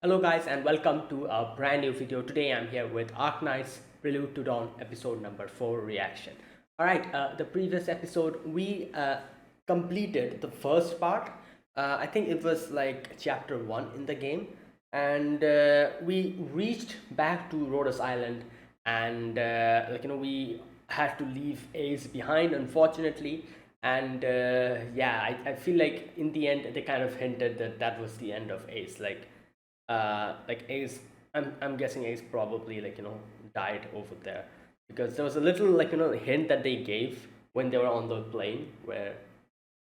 Hello guys and welcome to a brand new video. Today I'm here with Arknights Prelude to Dawn episode number 4 reaction. Alright, the previous episode we completed the first part. I think it was like chapter 1 in the game, and we reached back to Rhodes Island, and we had to leave Ace behind, unfortunately. And yeah, I feel like in the end they kind of hinted that that was the end of Ace. Like Ace, I'm guessing Ace probably died over there, because there was a little hint that they gave when they were on the plane, where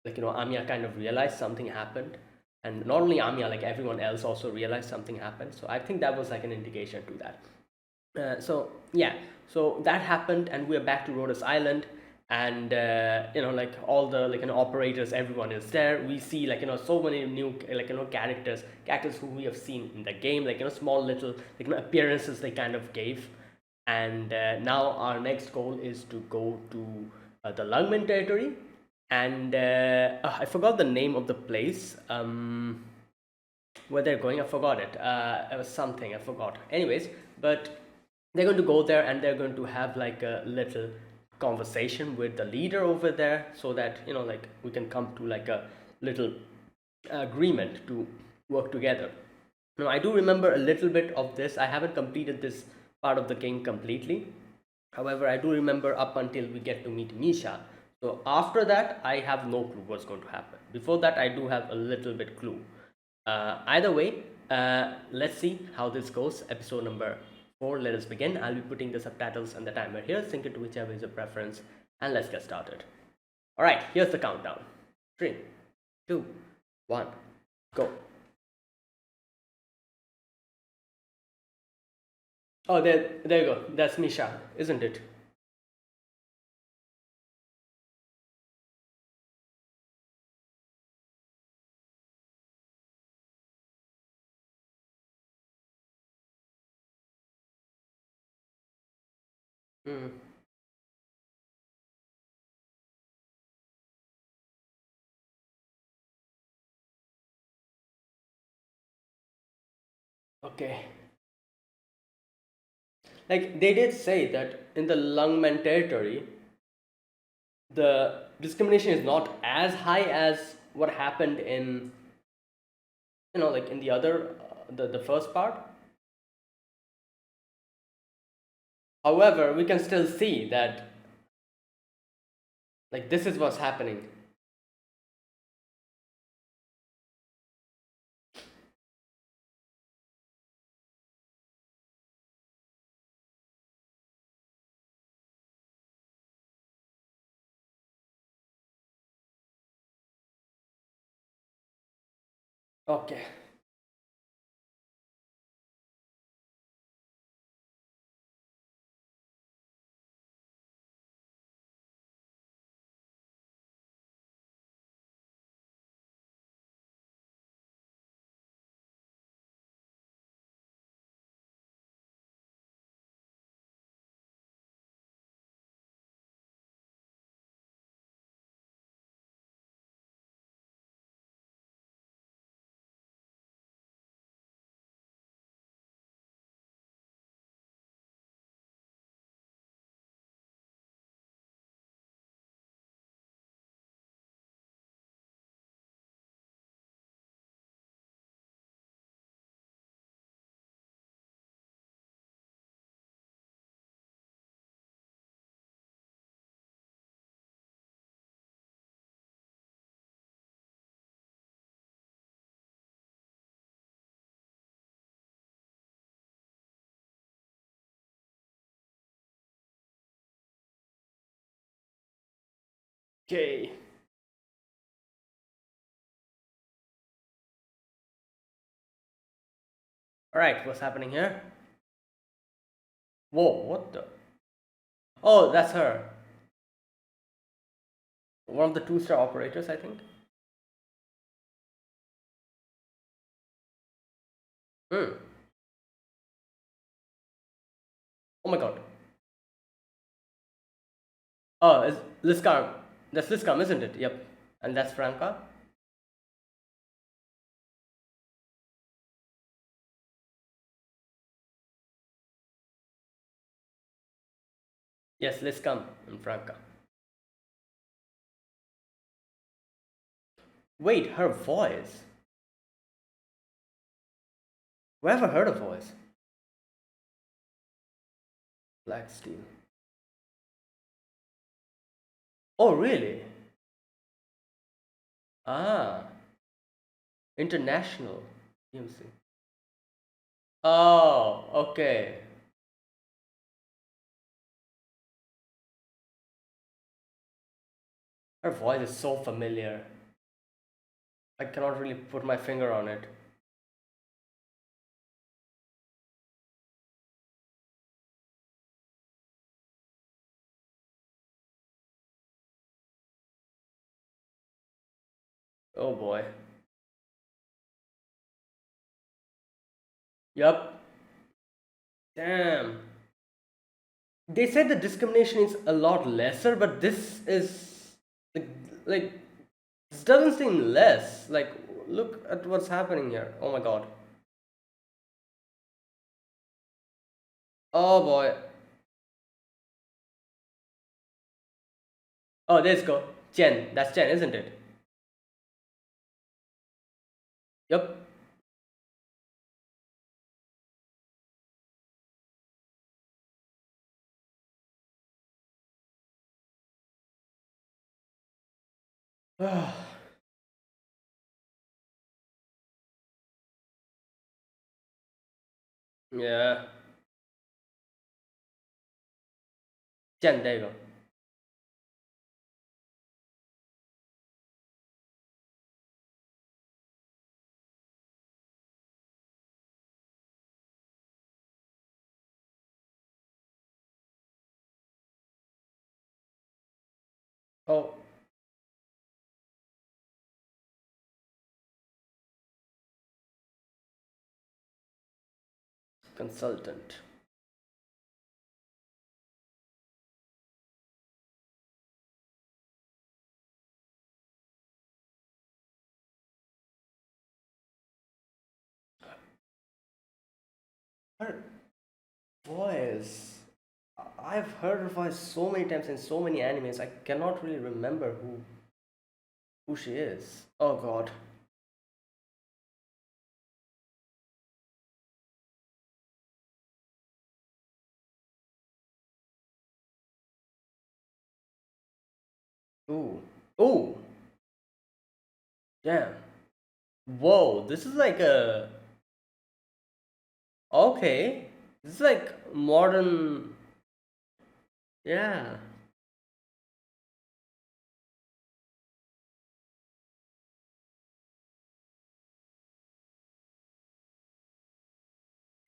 Amiya kind of realized something happened, and not only Amiya, like everyone else also realized something happened. So I think that was like an indication to that. So yeah, so that happened, and we're back to Rhodes Island, and like all the operators, everyone is there. We see so many new characters who we have seen in the game, small little appearances they kind of gave. And now our next goal is to go to the Lungmen territory, and I forgot the name of the place. Where they're going, I forgot it. It was something I forgot. Anyways, but they're going to go there, and they're going to have like a little conversation with the leader over there, so that we can come to like a little agreement to work together. Now I do remember a little bit of this. I haven't completed this part of the game completely. However, I do remember up until we get to meet Misha. So after that, I have no clue what's going to happen. Before that, I do have a little bit clue. Either way, let's see how this goes. Episode number 4, let us begin. I'll be putting the subtitles and the timer here. Sync it to whichever is your preference, and let's get started. Alright, here's the countdown. 3, 2, 1, go. Oh, there you go. That's Misha, isn't it? Hmm. Okay. Like they did say that in the Lungmen territory, the discrimination is not as high as what happened in like in the other the first part. However, we can still see that like this is what's happening. Okay. Okay. All right. What's happening here? Whoa! What the? Oh, that's her. One of the two-star operators, I think. Hmm. Oh my god. Oh, it's Liskar. That's Liskam, isn't it? Yep. And that's Franca. Yes, let's come in Franca. Wait, her voice. Where have I heard her voice? Black Steel. Oh, really? Ah, international. EMC. Oh, okay. Her voice is so familiar. I cannot really put my finger on it. Oh boy. Yup. Damn. They said the discrimination is a lot lesser, but this is like, like this doesn't seem less. Like, look at what's happening here. Oh my god. Oh boy. Oh, there's go. Chen. That's Chen, isn't it? Yup. Yeah. Chen, there you go. Oh, consultant. Her voice. I've heard her voice so many times in so many animes. I cannot really remember who she is. Oh god. Ooh. Ooh. Damn. Whoa. This is like a. Okay. This is like modern. Yeah.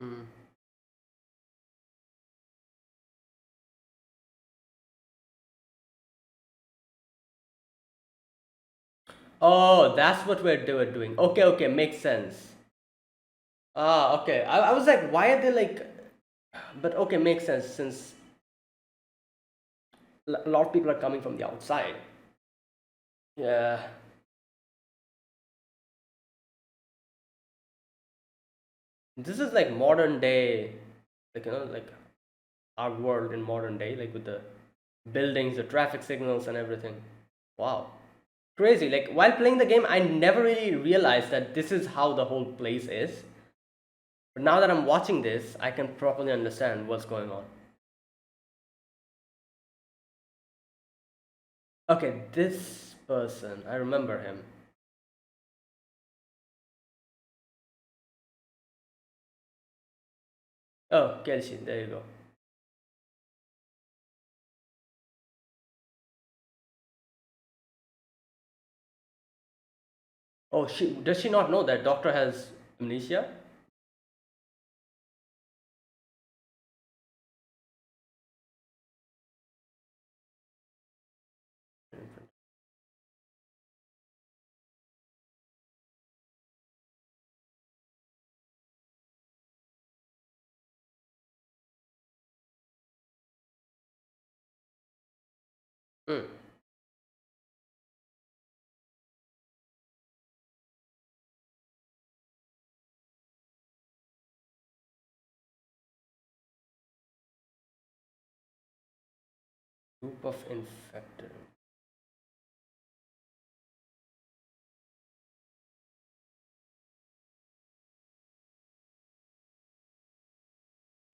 Mm. Oh, that's what they were doing. Okay, okay, makes sense. Ah, okay. I was like, why are they like. But okay, makes sense since a lot of people are coming from the outside. Yeah. This is like modern day, like, like our world in modern day, like with the buildings, the traffic signals, and everything. Wow. Crazy. Like while playing the game, I never really realized that this is how the whole place is. But now that I'm watching this, I can properly understand what's going on. Okay, this person, I remember him. Oh, Kelsey, there you go. Oh, she does she not know that doctor has amnesia? Hmm. Group of infected.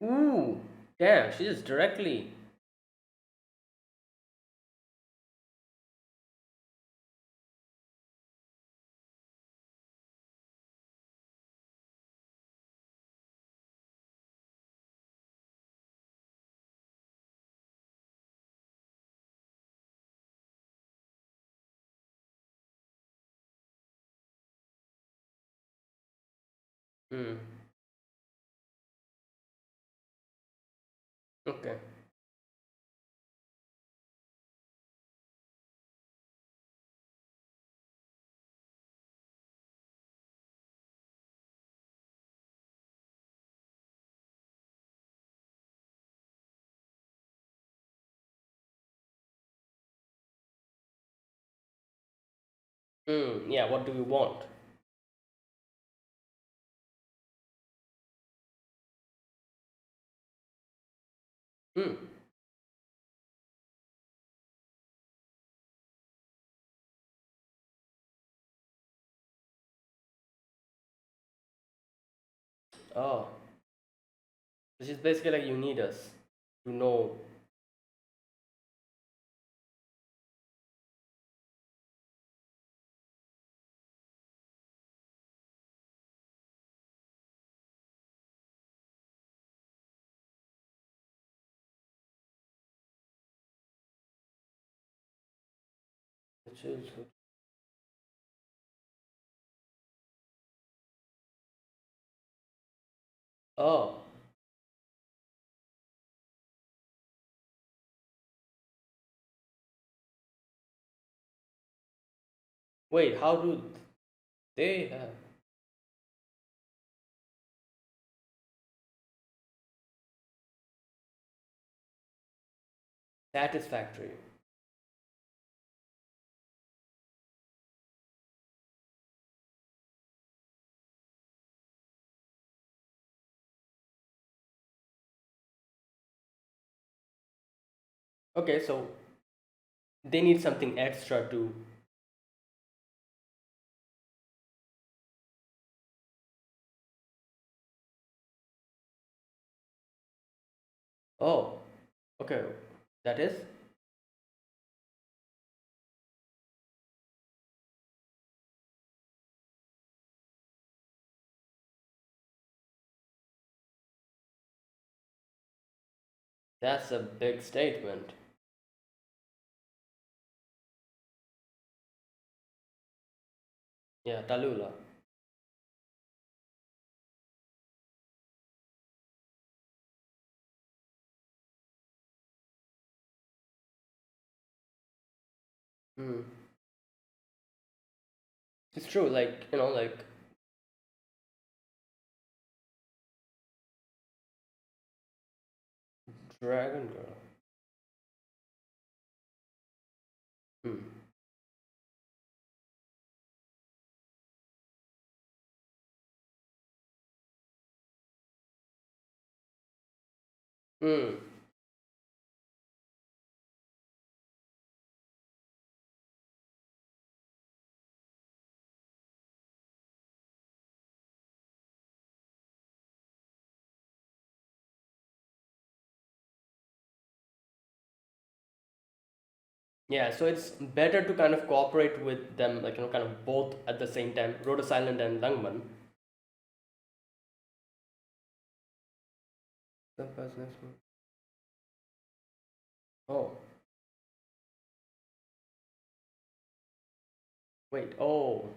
Ooh, damn, she just directly. Hmm. Okay. Hmm. Yeah. What do you want? Hmm. Oh, which is basically like you need us to know. Which is. Oh, wait. How do they have satisfactory? Okay, so they need something extra to. Oh, okay. That is. That's a big statement. Yeah, Tallulah. Hmm. It's true. Like like Dragon Girl. Hmm. Hmm. Yeah, so it's better to kind of cooperate with them, like kind of both at the same time, Rhoda Silent and Langman. The first next one. Oh, wait. Oh,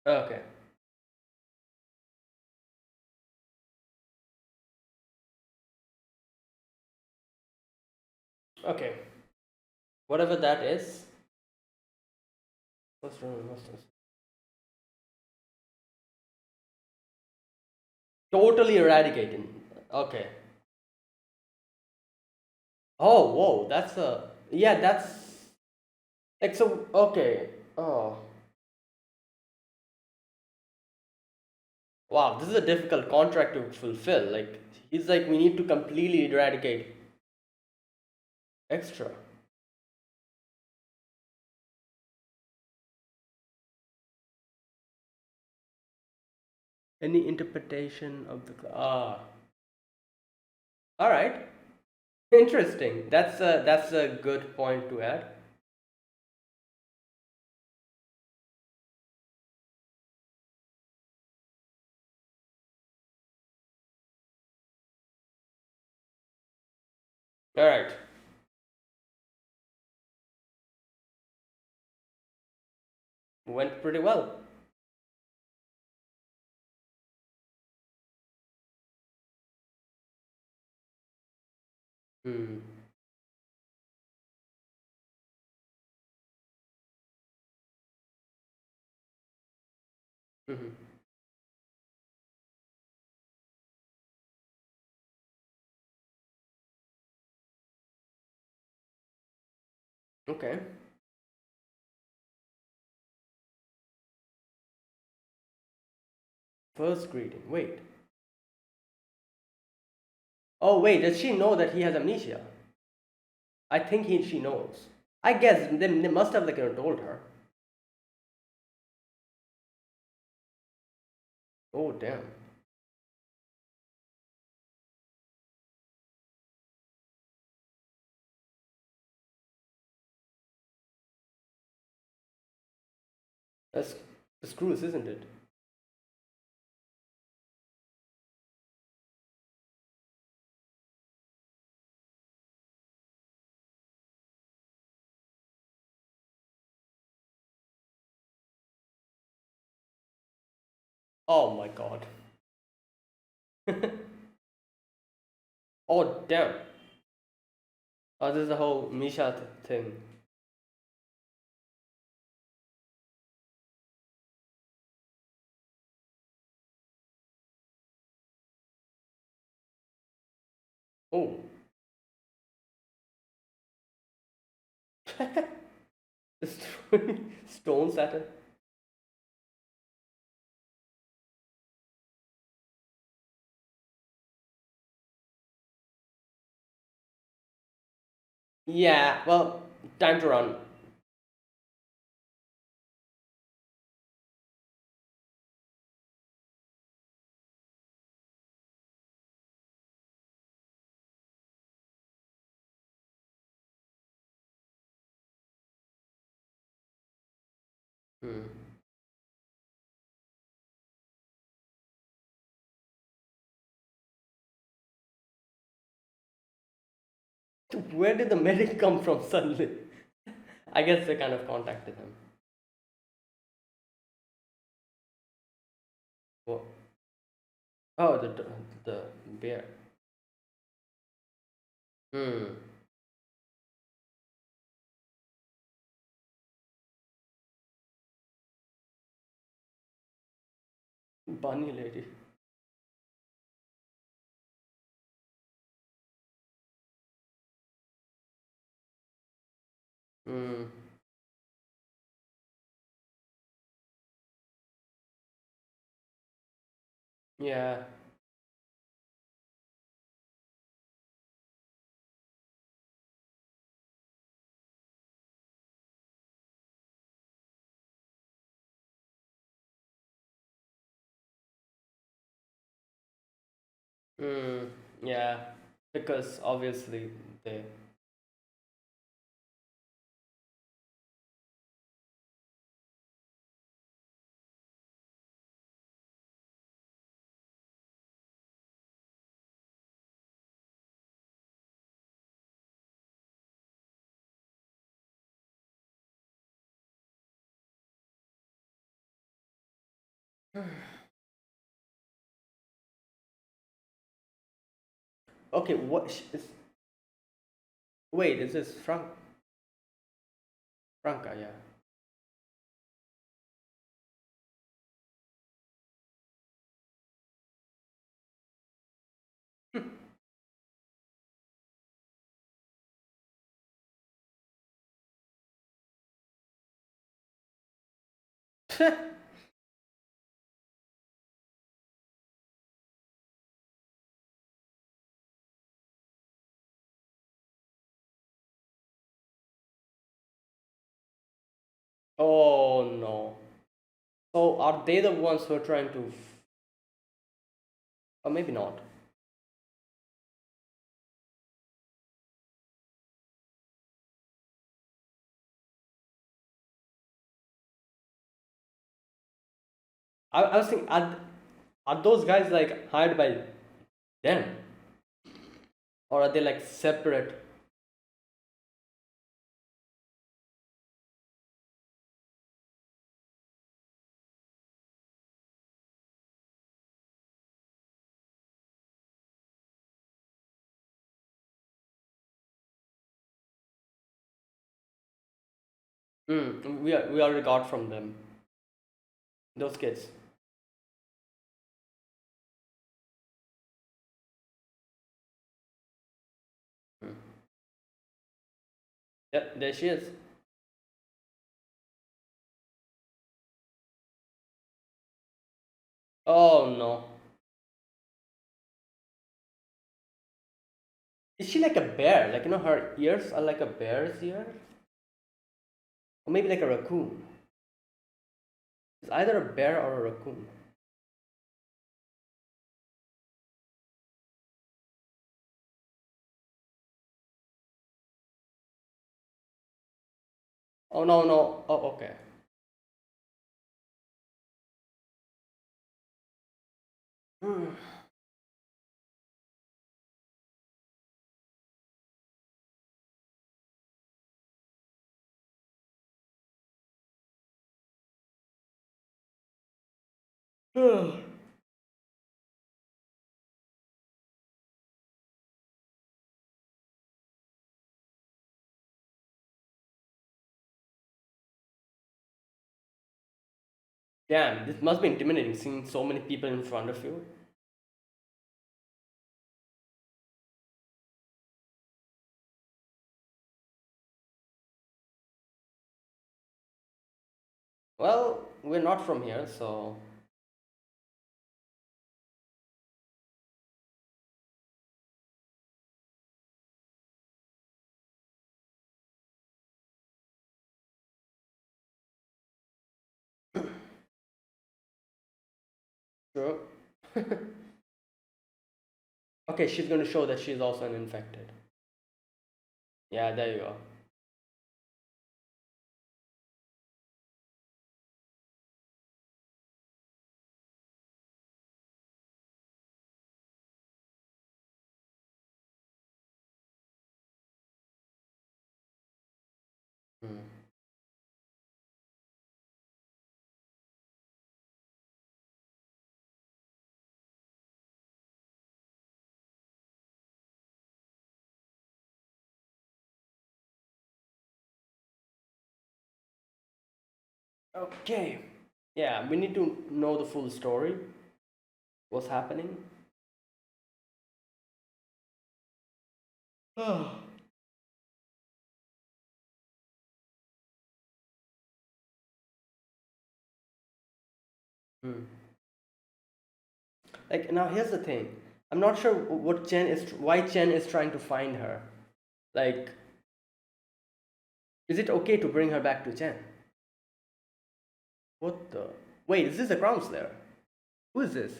okay, okay. Whatever that is. What's wrong? Totally eradicating. Okay. Oh, whoa. That's a. Yeah, that's like so. Okay. Oh, Wow, this is a difficult contract to fulfill. Like, he's like, we need to completely eradicate extra. Any interpretation of the all right. Interesting. That's a good point to add. All right. Went pretty well. Hmm. Hmm. Okay. First greeting. Wait. Oh wait, does she know that he has amnesia? I think she knows. I guess they must have like told her. Oh damn. That's the screws, isn't it? Oh my god. Oh damn. Oh, this is the whole Misha thing. Oh. Just throwing stones at her. Yeah, well, time to run. Hmm. Where did the medic come from suddenly? I guess they kind of contacted him. Oh, oh the bear. Hmm. Bunny lady. Hmm. Yeah. Hmm. Yeah. Because obviously they. Okay. What is? Wait. Is this Franca? Yeah. Oh no. So are they the ones who are trying to, or maybe not? I was thinking, are those guys like hired by them, or are they like separate? We already got from them, those kids. Mm. Yep, there she is. Oh no. Is she like a bear? Like, her ears are like a bear's ear? Or maybe like a raccoon. It's either a bear or a raccoon. Oh no, no. Oh, okay. Hmm. Damn, this must be intimidating seeing so many people in front of you. Well, we're not from here, so. Sure. Okay, she's going to show that she's also an infected. Yeah, there you go. Hmm. Okay. Yeah, we need to know the full story. What's happening? Oh. Hmm. Like, now here's the thing. I'm not sure why Chen is trying to find her. Like, is it okay to bring her back to Chen? What the? Wait, is this the ground slayer? Who is this?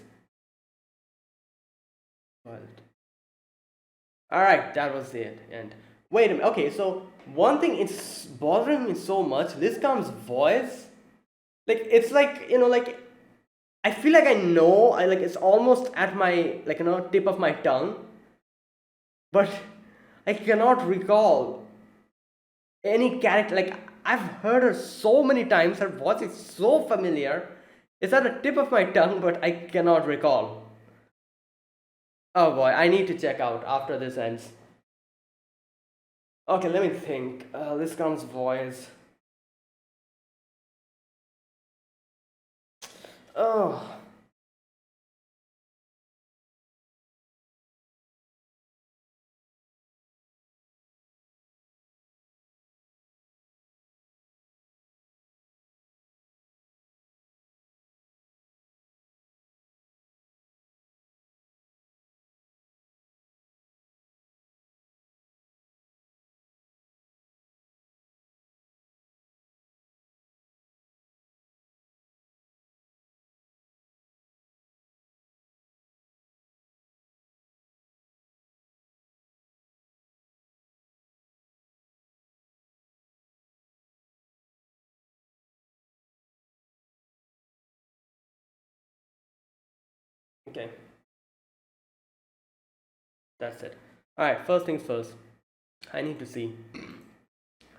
Wild. All right, that was it. And wait a minute. Okay, so one thing it's bothering me so much. Liscom's voice, like it's like like I feel like I know. I like it's almost at my tip of my tongue, but I cannot recall any character. Like I've heard her so many times. Her voice is so familiar. It's at the tip of my tongue, but I cannot recall. Oh boy, I need to check out after this ends. Okay, let me think. Liscom's voice. Oh, Okay, that's it. All right, first things first. I need to see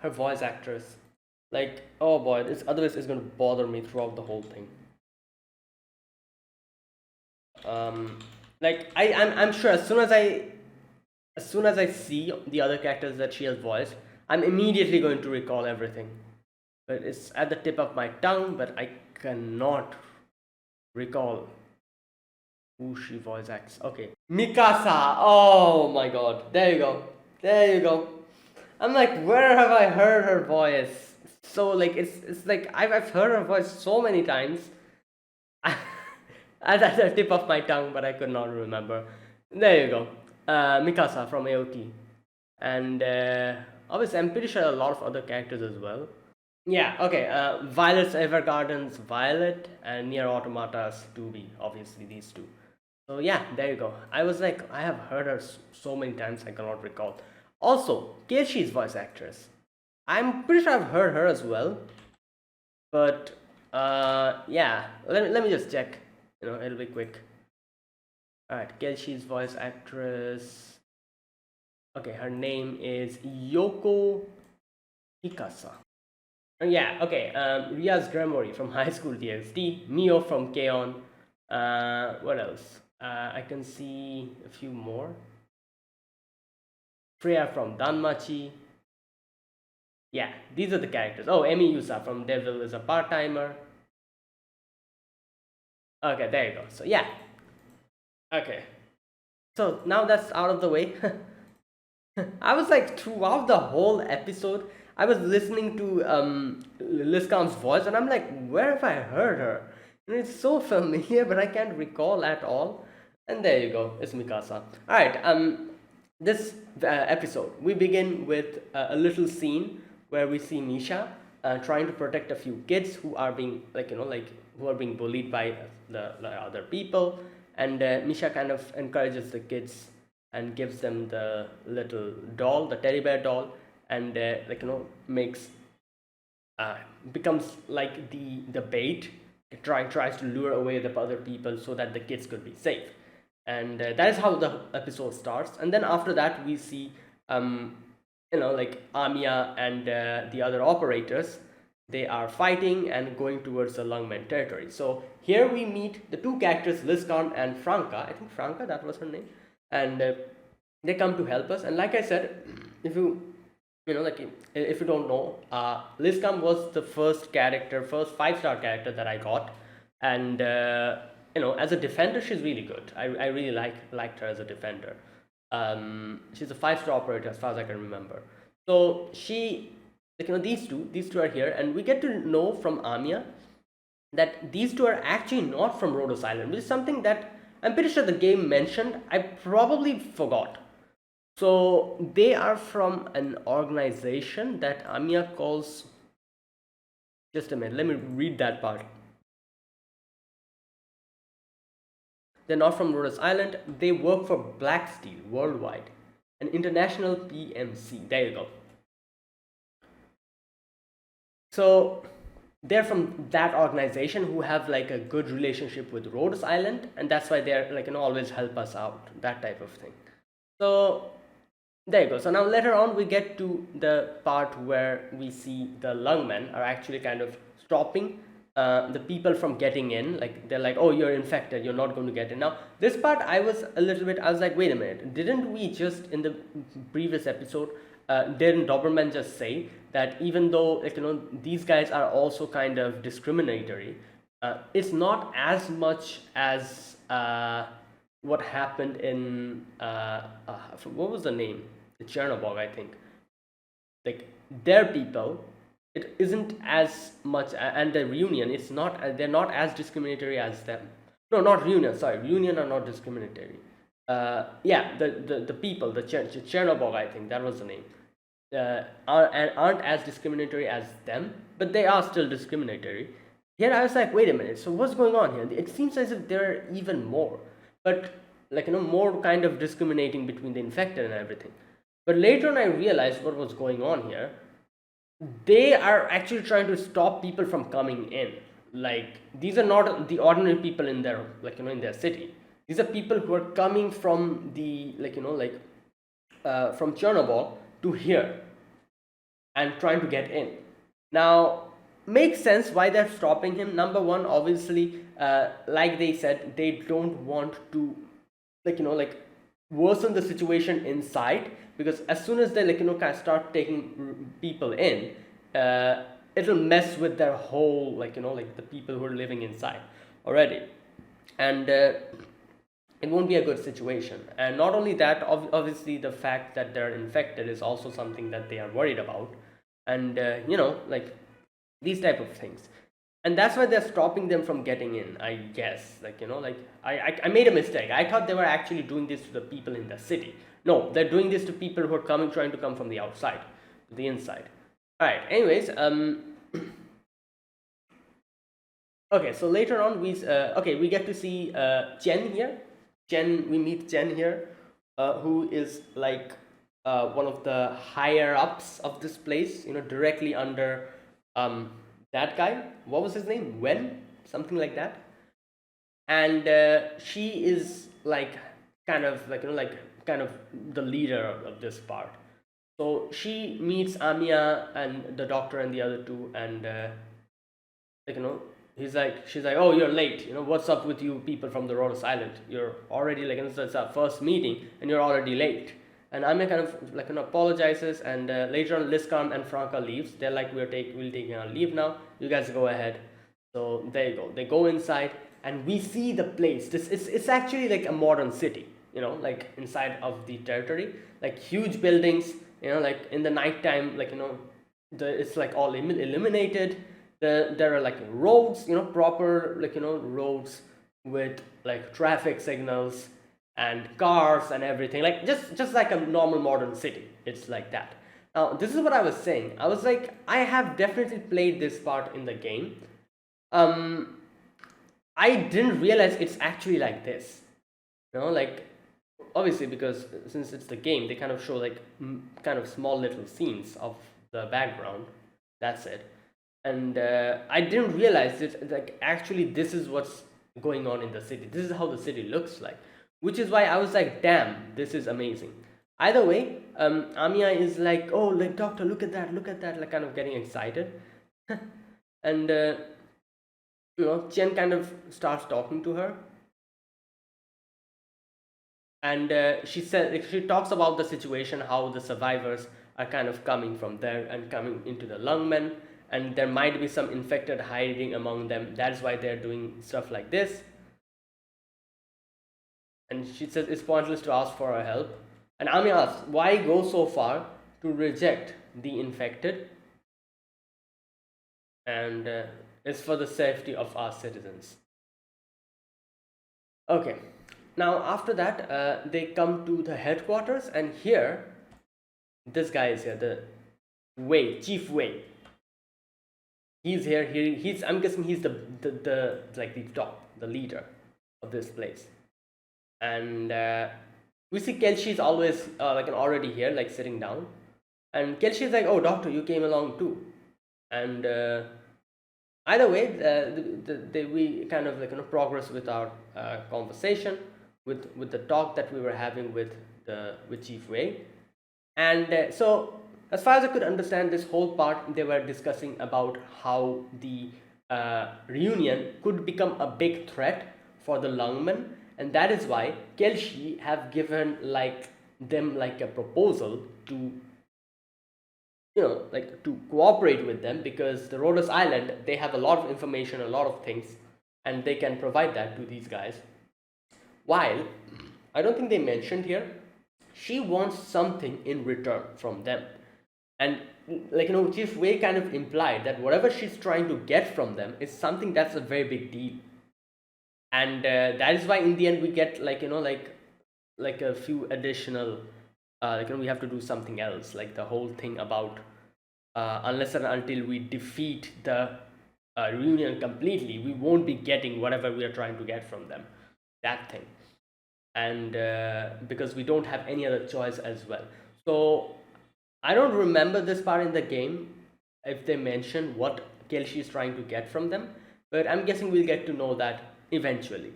her voice actress. Like, oh boy, this otherwise it's gonna bother me throughout the whole thing. Um, like I'm sure as soon as I see the other characters that she has voiced, I'm immediately going to recall everything. But it's at the tip of my tongue, but I cannot recall who she voice acts. Okay, Mikasa. Oh my God, there you go, there you go. I'm like, where have I heard her voice? So like, it's like I've heard her voice so many times. At the tip of my tongue, but I could not remember. There you go. Mikasa from AOT. And obviously, I'm pretty sure a lot of other characters as well. Yeah, okay. Violet's Evergarden's Violet and Near Automata's 2B, obviously, these two. So, yeah, there you go. I was like, I have heard her so many times, I cannot recall. Also, Keishi's voice actress. I'm pretty sure I've heard her as well. But, yeah, let me just check. It'll be quick. Alright, Keishi's voice actress. Okay, her name is Yoko Hikasa. Yeah, okay. Riaz Gremory from High School DxD, Mio from K-On. What else? I can see a few more. Freya from Danmachi. Yeah, these are the characters. Oh, Emi Yusa from Devil is a part-timer. Okay, there you go. So yeah. Okay. So now that's out of the way. I was like, throughout the whole episode, I was listening to Liscom's voice, and I'm like, where have I heard her? And it's so familiar, but I can't recall at all. And there you go, it's Mikasa. All right, this episode, we begin with a little scene where we see Misha trying to protect a few kids who are being who are being bullied by the other people, and Misha kind of encourages the kids and gives them the little doll, the teddy bear doll, and makes becomes like the bait. It tries to lure away the other people so that the kids could be safe, and that is how the episode starts. And then after that, we see Amiya and the other operators. They are fighting and going towards the Lungmen territory. So here we meet the two characters, Liscon and Franca. I think Franca, that was her name, and they come to help us. And like I said, if if you don't know, Liscom was the first 5-star character that I got, and as a defender, she's really good. I really liked her as a defender. She's a 5-star operator as far as I can remember. So she, these two are here, and we get to know from Amiya that these two are actually not from Rhodos Island, which is something that I'm pretty sure the game mentioned. I probably forgot. So they are from an organization that Amiya calls. Just a minute, let me read that part. They're not from Rhodos Island. They work for Black Steel Worldwide, an international PMC. There you go. So they're from that organization who have like a good relationship with Rhodes Island, and that's why they're always help us out, that type of thing. So there you go. So now later on we get to the part where we see the lungmen are actually kind of stopping the people from getting in. Like they're like, oh, you're infected, you're not going to get in. Now this part I was like, wait a minute, didn't we just in the previous episode didn't Doberman just say that even though these guys are also kind of discriminatory, it's not as much as what happened in what was the name, the Chernobog, I think. Like their people, it isn't as much, and the Reunion, it's not, they're not as discriminatory as them. No, not Reunion, sorry, Reunion are not discriminatory. Yeah, the people, the Chernobog, I think that was the name, aren't as discriminatory as them, but they are still discriminatory. Here I was like, wait a minute, so what's going on here? It seems as if there are even more, but more kind of discriminating between the infected and everything. But later on I realized what was going on here. They are actually trying to stop people from coming in. Like these are not the ordinary people in their in their city. These are people who are coming from the from Chernobyl to here and trying to get in. Now, makes sense why they're stopping him. Number one, obviously, like they said, they don't want to worsen the situation inside, because as soon as they kind of start taking people in, it'll mess with their whole the people who are living inside already, and it won't be a good situation. And not only that, obviously the fact that they're infected is also something that they are worried about, and these type of things. And that's why they're stopping them from getting in, I guess. I made a mistake. I thought they were actually doing this to the people in the city. No, they're doing this to people who are trying to come from the outside to the inside. All right, anyways, okay, so later on we get to see Chen here. We meet Chen here, who is like one of the higher ups of this place, directly under that guy. What was his name? Wen? Something like that. And she is like kind of kind of the leader of this part. So she meets Amia and the doctor and the other two, and like you know she's like, oh, you're late, what's up with you people from the Rhodes Island? You're already it's our first meeting and you're already late. And Amia kind of apologizes, and later on Liscom and Franca leaves. They're like, we'll taking our leave now, you guys go ahead. So there you go, they go inside and we see the place. It's actually like a modern city, like inside of the territory, like huge buildings, like in the nighttime, it's like all illuminated. There are like roads, proper roads with like traffic signals and cars and everything, like just like a normal modern city. It's like that. Now this is what I was saying. I was like, I have definitely played this part in the game. I didn't realize it's actually like this, like obviously, because since it's the game, they kind of show like kind of small little scenes of the background, that's it. And I didn't realize it, like actually this is what's going on in the city. This is how the city looks like, which is why I was like, damn, this is amazing. Either way, Amia is like, oh, like doctor, look at that, like kind of getting excited. And Chen kind of starts talking to her, and she talks about the situation, how the survivors are kind of coming from there and coming into the lungmen, and there might be some infected hiding among them. That's why they're doing stuff like this. And she says it's pointless to ask for her help. And Ami asks, why go so far to reject the infected? And it's for the safety of our citizens. Okay, now after that, they come to the headquarters, and here, this guy is here, the Chief Wei. He's here. I'm guessing he's the like the top, the leader of this place. And we see Kelsey's always already here, like sitting down. And Kelsey's like, oh doctor, you came along too. And either way, we kind of progress with our conversation, with the talk that we were having with Chief Wei. And so as far as I could understand, this whole part, they were discussing about how the reunion could become a big threat for the lungmen, and that is why Kelsey have given them a proposal to to cooperate with them, because the Rhodes Island, they have a lot of information, a lot of things, and they can provide that to these guys. While I don't think they mentioned here, she wants something in return from them. And Chief Wei kind of implied that whatever she's trying to get from them is something that's a very big deal. And that is why in the end we get a few additional we have to do something else, like the whole thing about unless and until we defeat the reunion completely, we won't be getting whatever we are trying to get from them, that thing. And because we don't have any other choice as well. So I don't remember this part in the game, if they mention what Kelsey is trying to get from them, but I'm guessing we'll get to know that eventually.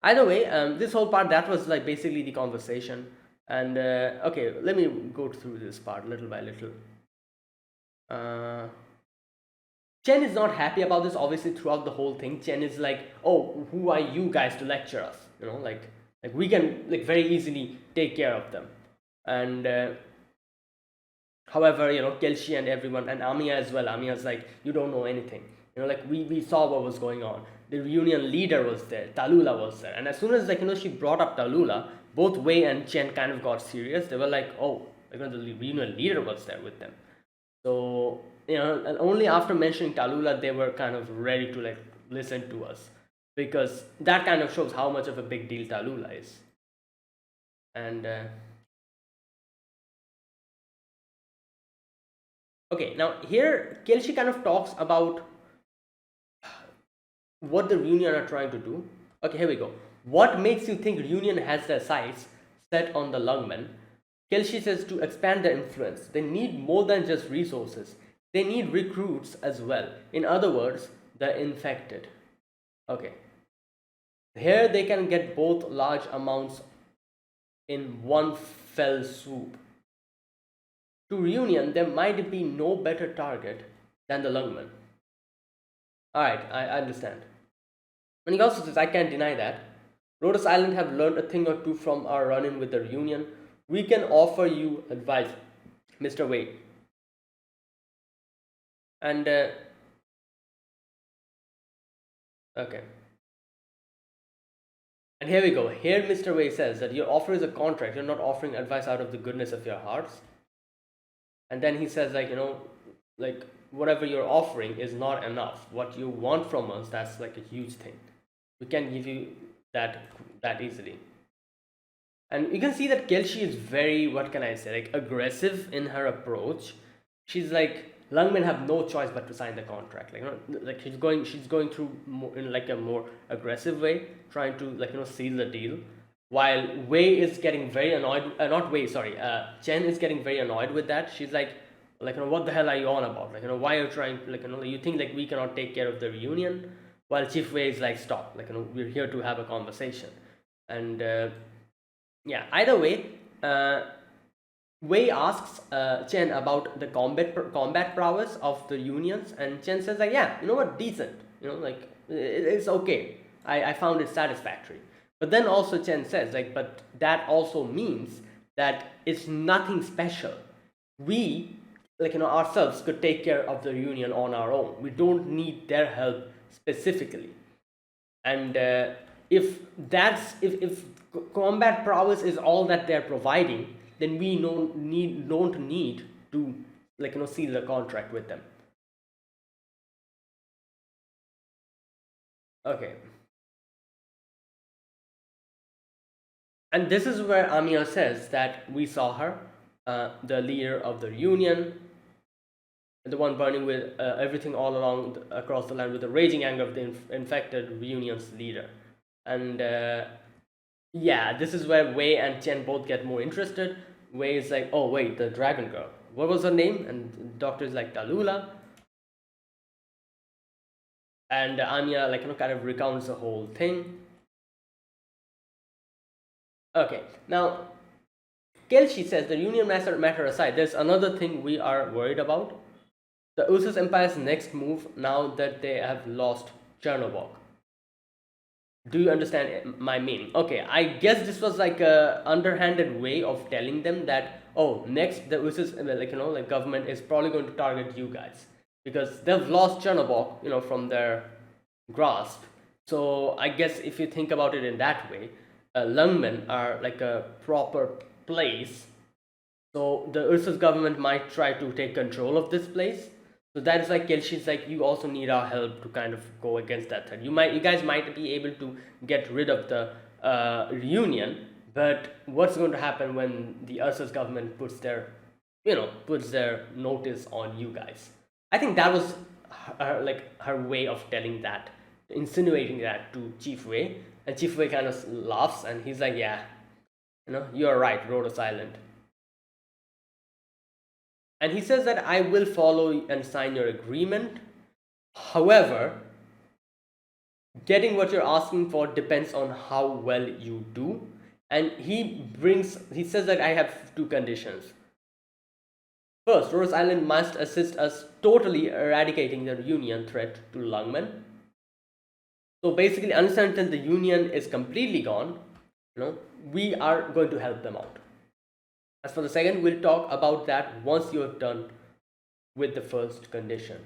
Either way, this whole part, that was like basically the conversation. And okay, let me go through this part little by little. uh, Chen is not happy about this. Obviously, throughout the whole thing, Chen is like, "Oh, who are you guys to lecture us? Like we can like very easily take care of them." And however, Kelshi and everyone and Amiya as well. Amiya's like, "You don't know anything. Like we saw what was going on. The reunion leader was there. Tallulah was there." And as soon as she brought up Tallulah, both Wei and Chen kind of got serious. They were like, "Oh, the reunion leader was there with them." So, and only after mentioning Tallulah, they were kind of ready to like listen to us, because that kind of shows how much of a big deal Tallulah is. And okay, now here Kelshi kind of talks about what the Reunion are trying to do. Okay, here we go. What makes you think Reunion has their sights set on the Lungmen? Kelshi says to expand their influence, they need more than just resources. They need recruits as well. In other words, the infected. Okay. Here they can get both large amounts in one fell swoop. To Reunion, there might be no better target than the Lungmen. Alright, I understand. And he also says, I can't deny that. Rhodes Island have learned a thing or two from our run-in with the Reunion. We can offer you advice, Mr. Wade. And okay. And here we go. Here Mr. Wei says that your offer is a contract. You're not offering advice out of the goodness of your hearts. And then he says, like, like whatever you're offering is not enough. What you want from us, that's like a huge thing. We can't give you that easily. And you can see that Kelshi is very, what can I say, like aggressive in her approach. She's like, Lungmen have no choice but to sign the contract. Like she's going through more, in like a more aggressive way, trying to like seal the deal. While Wei is getting very annoyed. Not Wei, sorry. Chen is getting very annoyed with that. She's like what the hell are you on about? Like why are you trying? Like you think like we cannot take care of the reunion? While Chief Wei is like, stop. Like we're here to have a conversation. And yeah, either way, Wei asks Chen about the combat prowess of the unions, and Chen says like, yeah, you know what, decent. Like it's okay. I found it satisfactory. But then also Chen says like, but that also means that it's nothing special. We ourselves could take care of the union on our own. We don't need their help specifically. And if combat prowess is all that they're providing, then we don't need to seal the contract with them. Okay. And this is where Amiya says that we saw her, the leader of the Union, the one burning with everything all along across the land with the raging anger of the infected Union's leader. And yeah, this is where Wei and Chen both get more interested. Wei is like, oh wait, the dragon girl. What was her name? And the doctor is like, Tallulah. And Amiya kind of recounts the whole thing. Okay, now Kelshi says the Union matter aside, there's another thing we are worried about. The Usus Empire's next move now that they have lost Chernobog. Do you understand my meaning? Okay, I guess this was like a underhanded way of telling them that, oh, next the Usus government is probably going to target you guys because they've lost Chernobog from their grasp. So I guess if you think about it in that way, Lungmen are like a proper place. So the Ursus government might try to take control of this place. So that is like Kelshi's like, you also need our help to kind of go against that threat. You guys might be able to get rid of the reunion, but what's going to happen when the Ursus government puts their notice on you guys? I think that was her way of telling that, insinuating that to Chief Wei, and Chief Wei kind of laughs and he's like, yeah, you're right, Rhodes Island. And he says that I will follow and sign your agreement. However, getting what you're asking for depends on how well you do. And he says that I have two conditions. First, Rose Island must assist us totally eradicating the Union threat to Lungmen. So basically, until the Union is completely gone, we are going to help them out. As for the second, we'll talk about that once you have done with the first condition.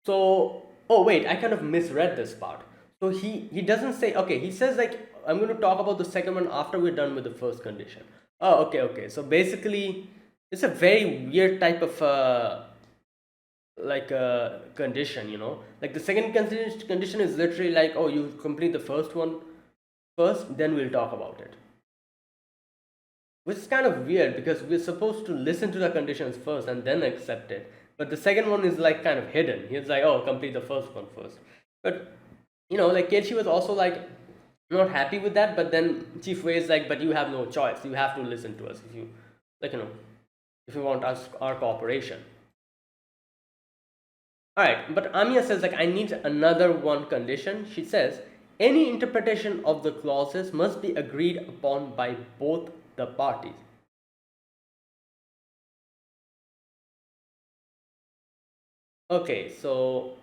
So, oh wait, I kind of misread this part. So he doesn't say, okay, he says like I'm going to talk about the second one after we're done with the first condition. Oh, okay. So basically, it's a very weird type of like a condition, like the second condition is literally like, oh, you complete the first one first, then we'll talk about it, which is kind of weird because we're supposed to listen to the conditions first and then accept it. But the second one is like kind of hidden. He's like, oh, complete the first one first. But like Keiichi was also like not happy with that. But then Chief Wei is like, but you have no choice. You have to listen to us if you like, if you want us our cooperation. All right, but Amiya says like I need another one condition. She says any interpretation of the clauses must be agreed upon by both the parties. Okay, so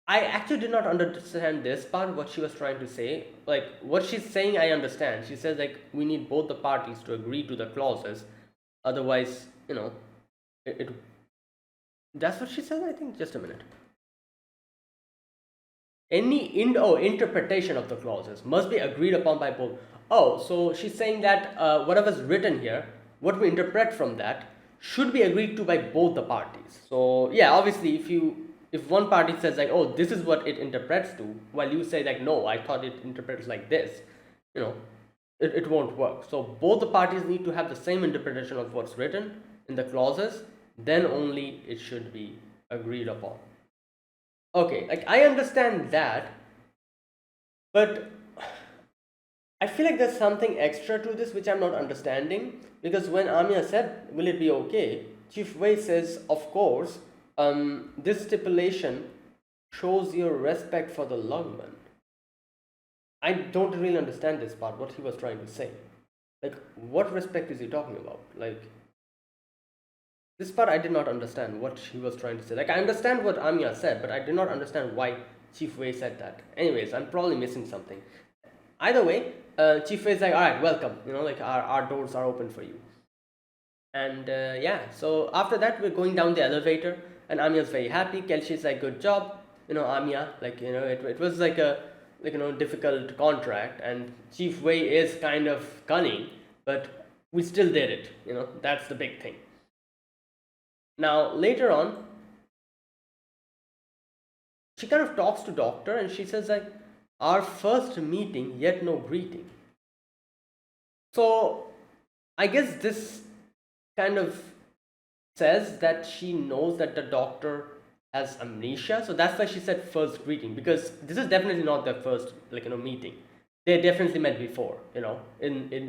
I actually did not understand this part, what she was trying to say. Like, what she's saying, I understand. She says, like, we need both the parties to agree to the clauses. Otherwise, it that's what she said, I think. Just a minute. Any interpretation of the clauses must be agreed upon by both. Oh, so she's saying that whatever's written here, what we interpret from that, should be agreed to by both the parties. So yeah, obviously, if one party says like, oh, this is what it interprets to, while you say like, no, I thought it interprets like this, it won't work. So both the parties need to have the same interpretation of what's written in the clauses, then only it should be agreed upon. Okay, like I understand that, but I feel like there's something extra to this which I'm not understanding. Because when Amiya said, will it be okay? Chief Wei says, of course, this stipulation shows your respect for the lungman. I don't really understand this part, what he was trying to say. Like, what respect is he talking about? Like, this part I did not understand what he was trying to say. Like, I understand what Amiya said, but I did not understand why Chief Wei said that. Anyways, I'm probably missing something. Either way, Chief Wei is like, all right, welcome. Like our doors are open for you. And yeah, so after that, we're going down the elevator, and Amiya's very happy. Kelsey's like, good job. Amiya, like, it was like a, difficult contract, and Chief Wei is kind of cunning, but we still did it. That's the big thing. Now, later on, she kind of talks to Doctor, and she says, like, our first meeting, yet no greeting. So, I guess this kind of says that she knows that the Doctor has amnesia. So that's why she said first greeting, because this is definitely not their first, meeting. They definitely met before, in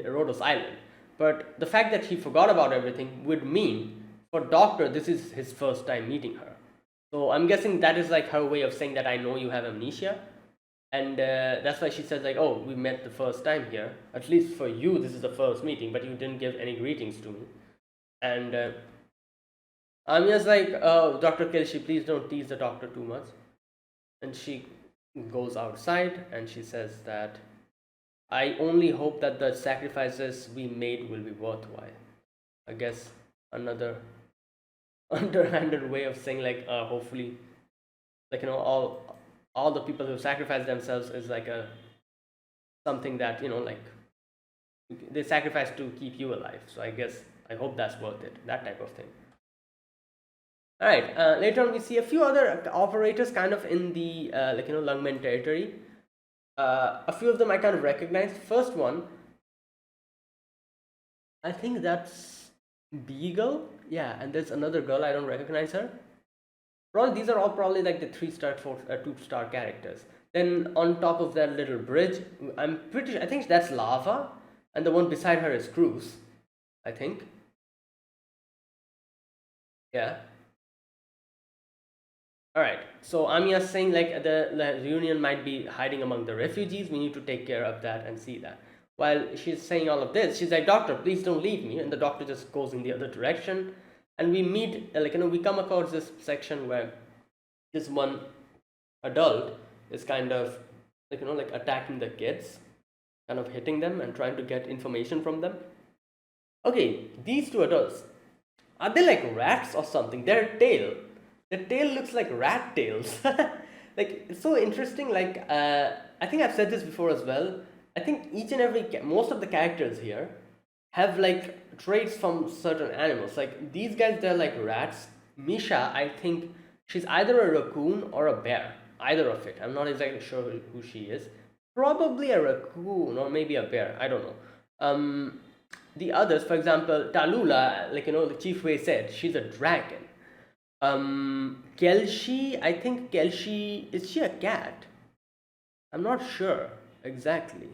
Rhodos Island. But the fact that he forgot about everything would mean for Doctor, this is his first time meeting her. So I'm guessing that is like her way of saying that I know you have amnesia. And that's why she says like, oh, we met the first time here. At least for you, this is the first meeting, but you didn't give any greetings to me. And Amiya's like, oh, Dr. Kelsey, please don't tease the doctor too much. And she goes outside and she says that I only hope that the sacrifices we made will be worthwhile. I guess another underhanded way of saying like, hopefully, like, all the people who sacrifice themselves is like a something that, like they sacrifice to keep you alive. So I hope that's worth it, that type of thing. All right, later on we see a few other operators kind of in the Lungmen territory. A few of them I kind of recognize. First one, I think that's Beagle. Yeah, and there's another girl, I don't recognize her. Probably these are all probably like the 3-star, 2-star characters. Then on top of that little bridge, I think that's Lava, and the one beside her is Cruz, I think. Yeah. All right. So Amiya's saying like the reunion might be hiding among the refugees. We need to take care of that and see that. While she's saying all of this, she's like, "Doctor, please don't leave me." And the doctor just goes in the other direction. And we meet, we come across this section where this one adult is kind of like attacking the kids, kind of hitting them and trying to get information from them. Okay, these two adults, are they like rats or something? Their tail looks like rat tails. Like it's so interesting. Like I think I've said this before as well. I think each and every most of the characters here have like traits from certain animals. Like these guys, they're like rats. Misha, I think she's either a raccoon or a bear. Either of it. I'm not exactly sure who she is. Probably a raccoon or maybe a bear. I don't know. The others, for example, Talula, the Chief Wei said, she's a dragon. Kelshi, I think Kelshi, is she a cat? I'm not sure exactly.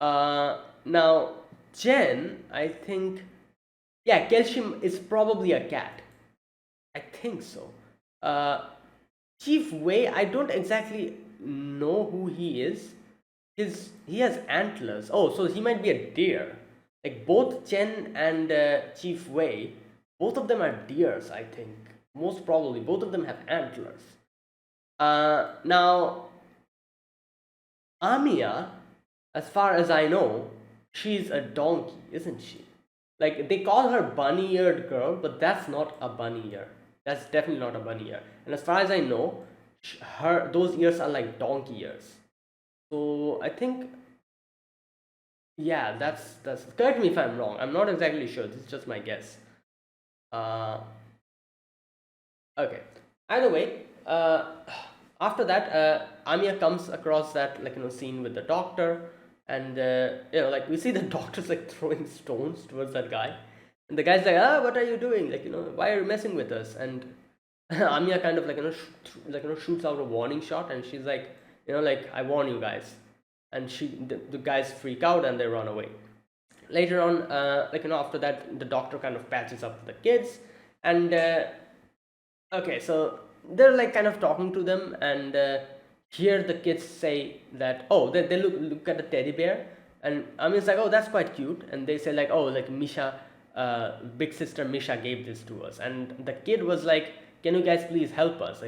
Now, Jen, I think, yeah, Kelshi is probably a cat. I think so. Chief Wei, I don't exactly know who he is. He has antlers. Oh, so he might be a deer. Like both Chen and Chief Wei, both of them are deers. I think most probably both of them have antlers. Now Amiya, as far as I know, she's a donkey, isn't she? Like they call her bunny-eared girl, but that's not a bunny ear. That's definitely not a bunny ear. And as far as I know, her those ears are like donkey ears. So I think, yeah, that's. Correct me if I'm wrong. I'm not exactly sure. This is just my guess. Uh, okay. Either way, after that, Amiya comes across that scene with the doctor, and like we see the doctor's like throwing stones towards that guy, and the guy's like, ah, what are you doing? Why are you messing with us? And Amiya kind of shoots out a warning shot, and she's like, like I warn you guys, and the guys freak out and they run away. Later on, after that, the doctor kind of patches up the kids, and okay, so they're like kind of talking to them, and here the kids say that, oh, they look at the teddy bear, and Ami's like, oh, that's quite cute, and they say like, oh, like Misha, big sister Misha gave this to us, and the kid was like, can you guys please help us,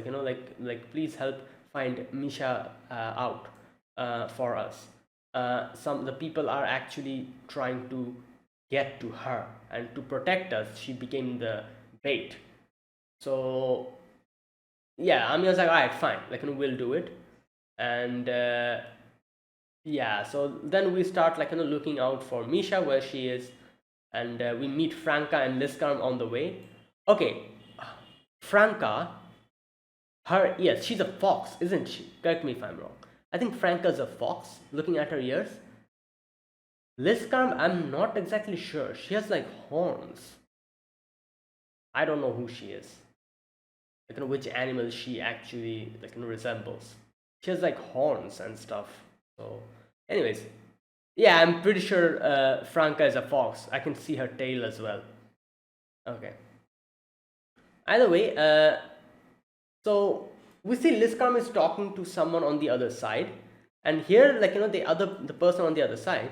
please help find Misha out for us. Some the people are actually trying to get to her, and to protect us she became the bait. So yeah, Ami was like, all right, fine, we'll do it. And yeah, so then we start looking out for Misha where she is, and we meet Franca and Liskarm on the way. Okay, Franca, her, yes, she's a fox, isn't she? Correct me if I'm wrong. I think Franca's a fox, looking at her ears. Liskarm, I'm not exactly sure. She has like horns. I don't know who she is. Which animal she actually resembles. She has like horns and stuff. So, anyways, yeah, I'm pretty sure Franca is a fox. I can see her tail as well. Okay. Either way, so we see Liskarm is talking to someone on the other side, and here, the person on the other side.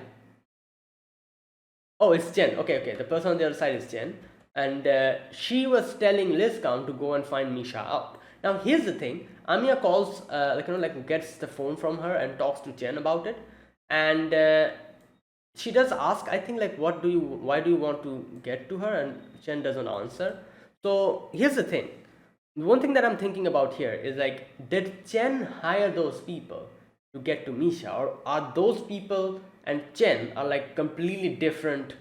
Oh, it's Jen. Okay. The person on the other side is Jen, and she was telling Liskarm to go and find Misha out. Now, here's the thing: Amiya calls, gets the phone from her and talks to Jen about it, and she does ask, I think, why do you want to get to her? And Jen doesn't answer. So here's the thing: one thing that I'm thinking about here is did Chen hire those people to get to Misha, or are those people and Chen are completely different,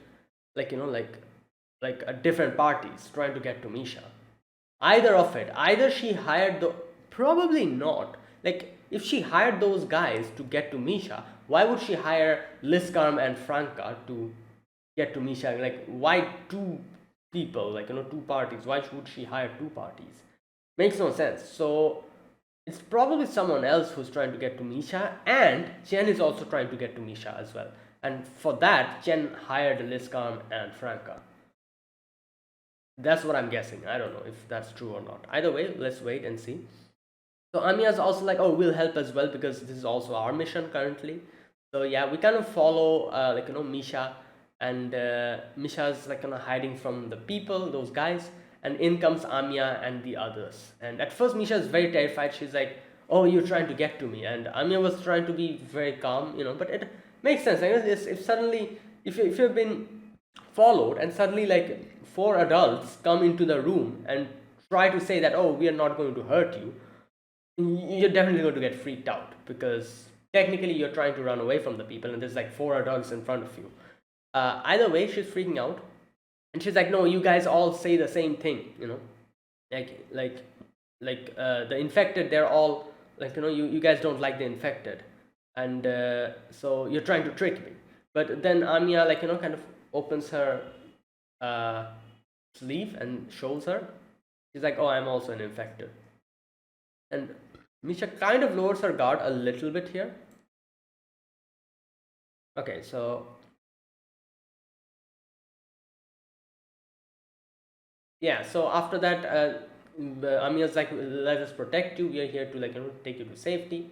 different parties trying to get to Misha? Either of it. Either she hired the, probably not. If she hired those guys to get to Misha, why would she hire Liskarm and Franca to get to Misha? Why two people? Two parties. Why should she hire two parties? Makes no sense. So it's probably someone else who's trying to get to Misha, and Chen is also trying to get to Misha as well. And for that, Chen hired Liskarm and Franca. That's what I'm guessing. I don't know if that's true or not. Either way, let's wait and see. So Amiya's also like, oh, we'll help as well because this is also our mission currently. So yeah, we kind of follow like Misha, and Misha's like hiding from the people, those guys, and in comes Amiya and the others. And at first Misha is very terrified. She's like, oh, you're trying to get to me, and Amiya was trying to be very calm, but it makes sense. I guess if suddenly if you've been followed and suddenly like four adults come into the room and try to say that, oh, we are not going to hurt you, you're definitely going to get freaked out because technically you're trying to run away from the people and there's like four adults in front of you. Either way, she's freaking out, and she's like, no, you guys all say the same thing, like the infected, they're all like, you guys don't like the infected, and so you're trying to trick me. But then Amiya like kind of opens her uh, sleeve and shows her. She's like, oh, I'm also an infected. And Misha kind of lowers her guard a little bit here. Okay, so yeah, so after that, Amiya's like, let us protect you. We are here to like take you to safety.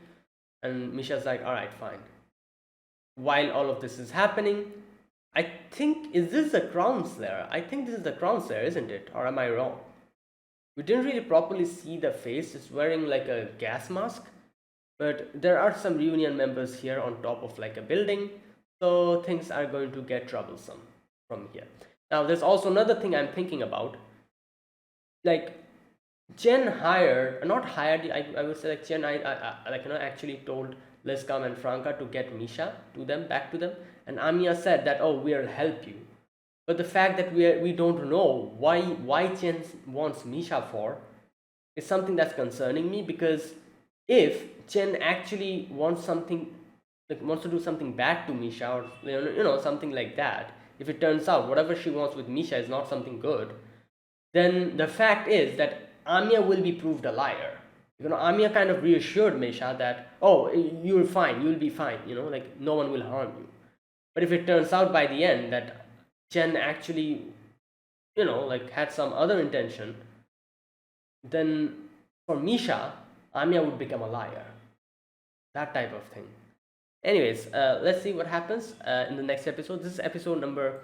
And Misha's like, all right, fine. While all of this is happening, I think, is this the crown slayer? I think this is the crown slayer, isn't it? Or am I wrong? We didn't really properly see the face. It's wearing like a gas mask. But there are some reunion members here on top of like a building. So things are going to get troublesome from here. Now, there's also another thing I'm thinking about. Like, Jen hired, not hired, I would say like Jen, I like, actually told Liskam and Franca to get Misha to them, back to them. And Amiya said that, oh, we'll help you. But the fact that we don't know why Chen wants Misha for is something that's concerning me, because if Chen actually wants something, like wants to do something bad to Misha, or something like that, if it turns out whatever she wants with Misha is not something good, then the fact is that Amiya will be proved a liar. Amiya kind of reassured Misha that, oh, you're fine, you'll be fine, like no one will harm you. But if it turns out by the end that Chen actually, like had some other intention, then for Misha, Amiya would become a liar. That type of thing. Anyways, let's see what happens in the next episode. This is episode number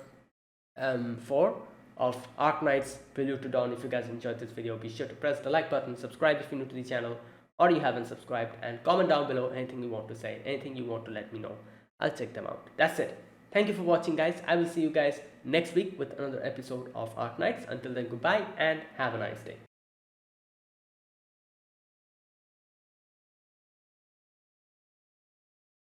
4 of Arknights Prelude to Dawn. If you guys enjoyed this video, be sure to press the like button, subscribe if you're new to the channel or you haven't subscribed, and comment down below anything you want to say, anything you want to let me know. I'll check them out. That's it. Thank you for watching, guys. I will see you guys next week with another episode of Arknights. Until then, goodbye and have a nice day.